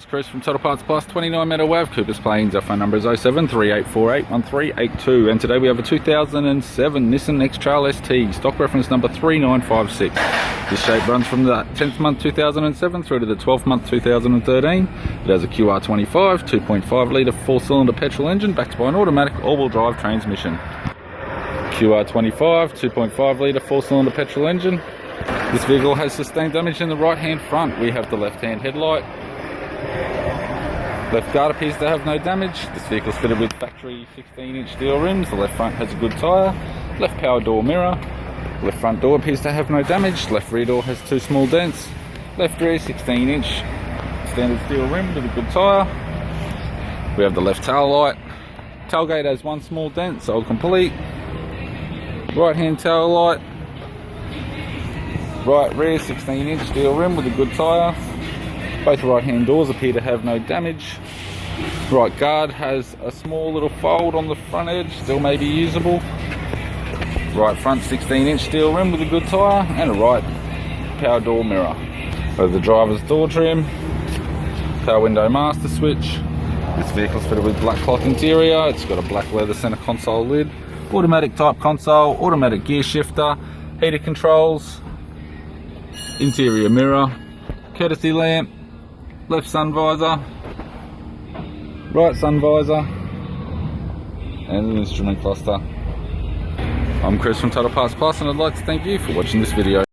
it's Chris from Total Parts Plus, 29 Meadow Ave, Coopers Plains. Our phone number is 0738481382, and today we have a 2007 Nissan X-Trail ST, stock reference number 3956. This shape runs from the 10th month 2007 through to the 12th month 2013. It has a QR25 2.5 litre 4-cylinder petrol engine backed by an automatic all-wheel drive transmission. QR25 2.5 litre 4-cylinder petrol engine. This vehicle has sustained damage in the right hand front. We have the left hand headlight. Left guard appears to have no damage. This vehicle is fitted with factory 16-inch steel rims. The left front has a good tyre. Left power door mirror. Left front door appears to have no damage. Left rear door has 2 small dents. Left rear 16-inch standard steel rim with a good tyre. We have the left tail light. Tailgate has 1 small dent, sold complete. Right hand tail light. Right rear 16-inch steel rim with a good tyre. Both right hand doors appear to have no damage. Right guard has a small little fold on the front edge, still may be usable. Right front 16-inch steel rim with a good tyre, and a right power door mirror. Over the driver's door trim, power window master switch. This vehicle's fitted with black cloth interior. It's got a black leather centre console lid, automatic type console, automatic gear shifter, heater controls, interior mirror, courtesy lamp, left sun visor, right sun visor, and an instrument cluster. I'm Chris from Total Parts Plus, and I'd like to thank you for watching this video.